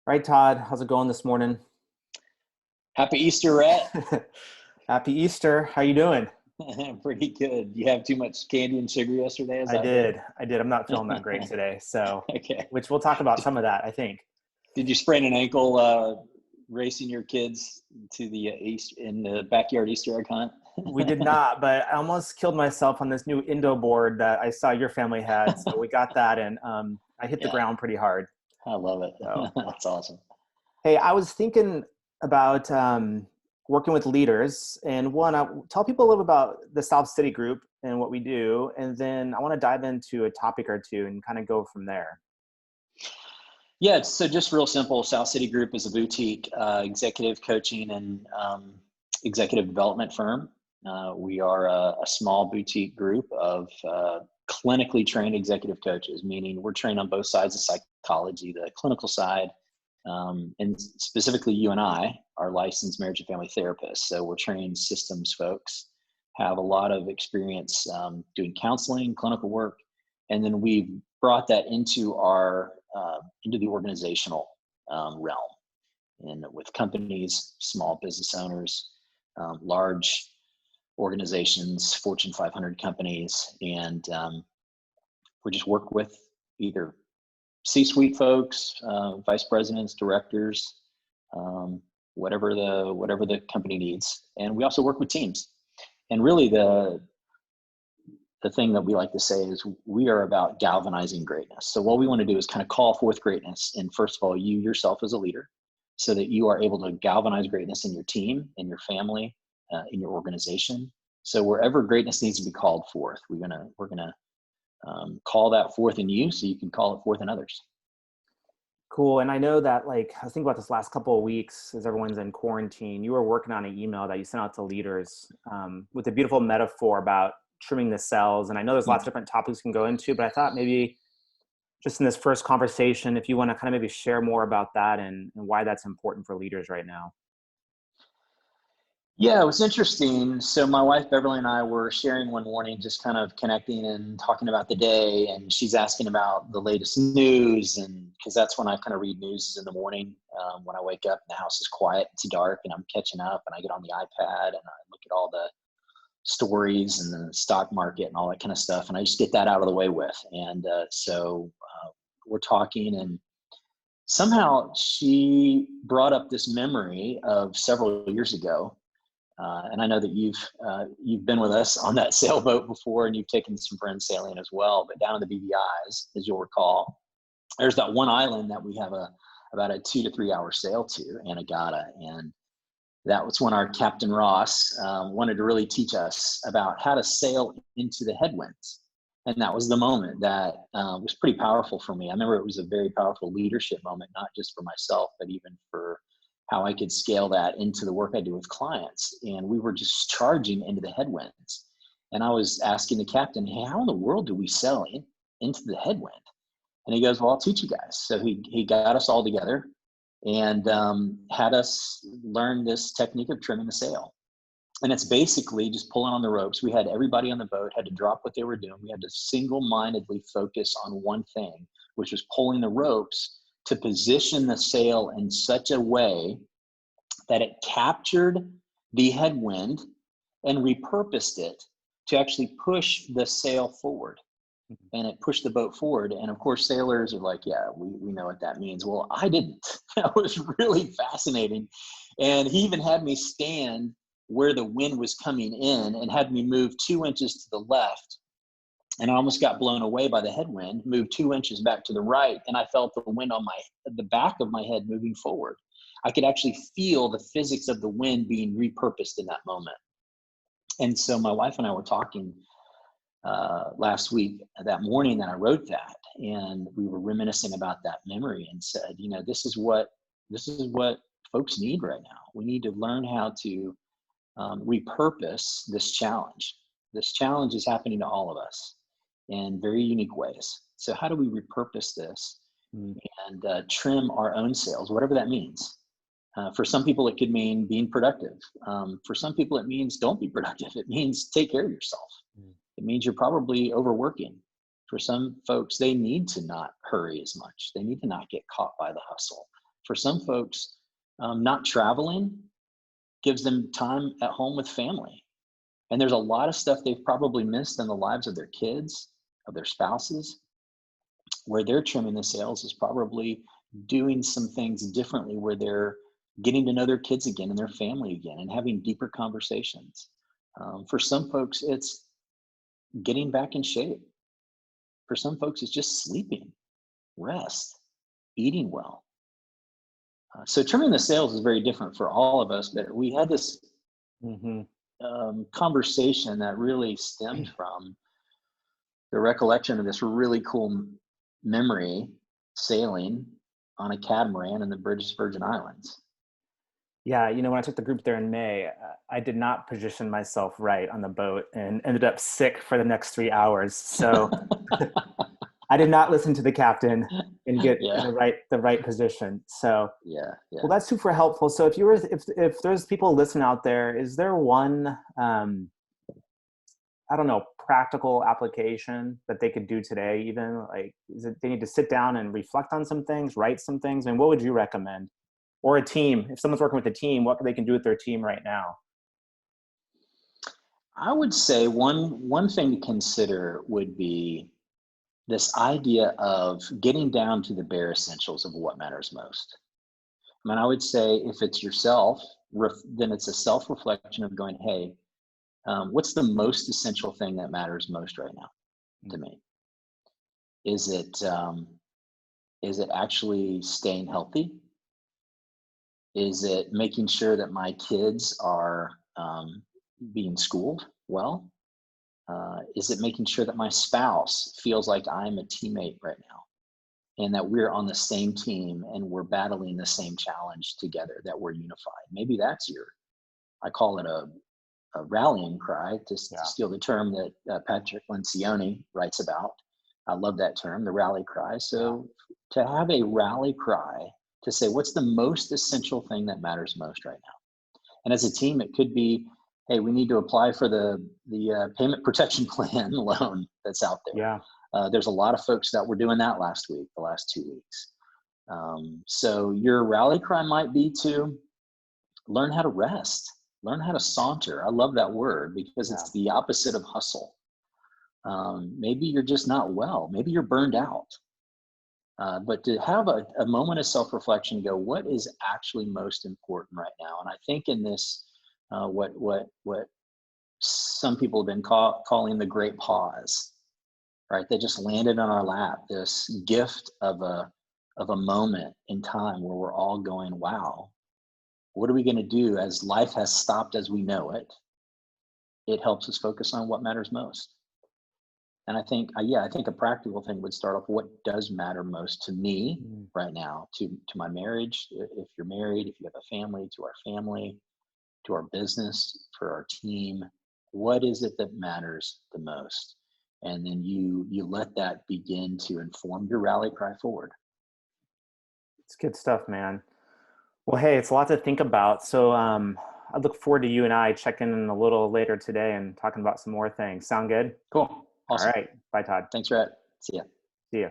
Right, Todd, how's it going this morning? Happy Easter, Rhett. Happy Easter. How you doing? Pretty good. You have too much candy and sugar yesterday, is I that fair? did. I did. I'm not feeling that great today. So, Okay. which we'll talk about some of that, I think. Did you sprain an ankle racing your kids to the East in the backyard Easter egg hunt? We did not, but I almost killed myself on this new Indo board that I saw your family had. So we got that, and I hit the Yeah, ground pretty hard. I love it. So, That's awesome. hey, I was thinking about working with leaders, and one, I tell people a little about the South City Group and what we do, and then I want to dive into a topic or two and kind of go from there. Yeah, so just real simple. South City Group is a boutique executive coaching and executive development firm. We are a small boutique group of clinically trained executive coaches, meaning we're trained on both sides of psychology, the clinical side, and specifically you and I are licensed marriage and family therapists. So we're trained systems folks, have a lot of experience doing counseling, clinical work, and then we've brought that into our into the organizational realm, and with companies, small business owners, large organizations, Fortune 500 companies, and we just work with either C-suite folks, vice presidents, directors, um, whatever the company needs, and we also work with teams. And really, the thing that we like to say is we are about galvanizing greatness. So what we want to do is kind of call forth greatness in, first of all, you yourself as a leader, so that you are able to galvanize greatness in your team, in your family, in your organization. So wherever greatness needs to be called forth, we're gonna call that forth in you, so you can call it forth in others. Cool. And I know that, like, I was thinking about this last couple of weeks as everyone's in quarantine. You were working on an email that you sent out to leaders with a beautiful metaphor about trimming the cells. And I know there's lots of different topics we can go into, but I thought maybe just in this first conversation, if you want to kind of maybe share more about that and why that's important for leaders right now. Yeah, it was interesting. So my wife Beverly and I were sharing one morning, just kind of connecting and talking about the day, and she's asking about the latest news, and because that's when I kind of read news in the morning, when I wake up and the house is quiet, it's dark, and I'm catching up, and I get on the iPad and I look at all the stories and the stock market and all that kind of stuff, and I just get that out of the way with. And we're talking, and somehow she brought up this memory of several years ago, and I know that you've been with us on that sailboat before, and you've taken some friends sailing as well. But down in the BVI's, as you'll recall, there's that one island that we have about a 2 to 3 hour sail to, Anegada, and that was when our Captain Ross wanted to really teach us about how to sail into the headwinds. And that was the moment that was pretty powerful for me. I remember it was a very powerful leadership moment, not just for myself, but even for how I could scale that into the work I do with clients. And we were just charging into the headwinds. And I was asking the captain, hey, how in the world do we sail into the headwind? And he goes, well, I'll teach you guys. So he got us all together and had us learn this technique of trimming the sail. And it's basically just pulling on the ropes. We had everybody on the boat had to drop what they were doing. We had to single-mindedly focus on one thing, which was pulling the ropes to position the sail in such a way that it captured the headwind and repurposed it to actually push the sail forward. And it pushed the boat forward. And of course, sailors are like, yeah, we know what that means. Well, I didn't. That was really fascinating. And he even had me stand where the wind was coming in and had me move 2 inches to the left. And I almost got blown away by the headwind, moved 2 inches back to the right. And I felt the wind on the back of my head moving forward. I could actually feel the physics of the wind being repurposed in that moment. And so my wife and I were talking last week, that morning that I wrote that, and we were reminiscing about that memory and said, this is what folks need right now. We need to learn how to repurpose this challenge. This challenge is happening to all of us in very unique ways. So how do we repurpose this Mm. and trim our own sails, whatever that means? For some people, it could mean being productive. For some people, it means don't be productive. It means take care of yourself. Mm. It means you're probably overworking. For some folks, they need to not hurry as much. They need to not get caught by the hustle. For some folks, not traveling gives them time at home with family. And there's a lot of stuff they've probably missed in the lives of their kids, of their spouses, where they're trimming the sails is probably doing some things differently, where they're getting to know their kids again and their family again and having deeper conversations. For some folks, it's getting back in shape. For some folks, it's just sleeping, rest, eating well. So trimming the sails is very different for all of us, but we had this Hmm. conversation that really stemmed from the recollection of this really cool memory sailing on a catamaran in the British Virgin Islands. Yeah, when I took the group there in May, I did not position myself right on the boat and ended up sick for the next 3 hours. So I did not listen to the captain and get in Yeah, the right position. So, yeah, well, yeah. that's super helpful. So if there's people listening out there, is there one I don't know, practical application that they could do today? Even like, is it they need to sit down and reflect on some things, write some things? And what would you recommend? Or a team, if someone's working with a team, what they can do with their team right now? I would say one thing to consider would be this idea of getting down to the bare essentials of what matters most. I mean, I would say if it's yourself, then it's a self reflection of going, hey, what's the most essential thing that matters most right now to me? Is it is it actually staying healthy? Is it making sure that my kids are being schooled well? Is it making sure that my spouse feels like I'm a teammate right now and that we're on the same team and we're battling the same challenge together, that we're unified? Maybe that's I call it a rallying cry, to Yeah. steal the term that Patrick Lencioni writes about. I love that term, the rally cry. Yeah. So to have a rally cry to say, what's the most essential thing that matters most right now? And as a team, it could be, hey, we need to apply for the payment protection plan loan that's out there. Yeah. There's a lot of folks that were doing that last week, the last 2 weeks. So your rally cry might be to learn how to rest, learn how to saunter. I love that word because Yeah. it's the opposite of hustle. Maybe you're just not well. Maybe you're burned out. But to have a moment of self-reflection, go, what is actually most important right now? And I think in this, what some people have been calling the great pause, right? They just landed on our lap, this gift of a moment in time where we're all going, wow, what are we going to do as life has stopped as we know it? It helps us focus on what matters most. And I think, yeah, I think a practical thing would start off, what does matter most to me Mm. right now, to my marriage, if you're married, if you have a family, to our family, to our business, for our team. What is it that matters the most? And then you let that begin to inform your rally cry forward. It's good stuff, man. Well, hey, it's a lot to think about. So I look forward to you and I checking in a little later today and talking about some more things. Sound good? Cool. All Awesome. right. Bye, Todd. Thanks, Rhett. See ya. See ya.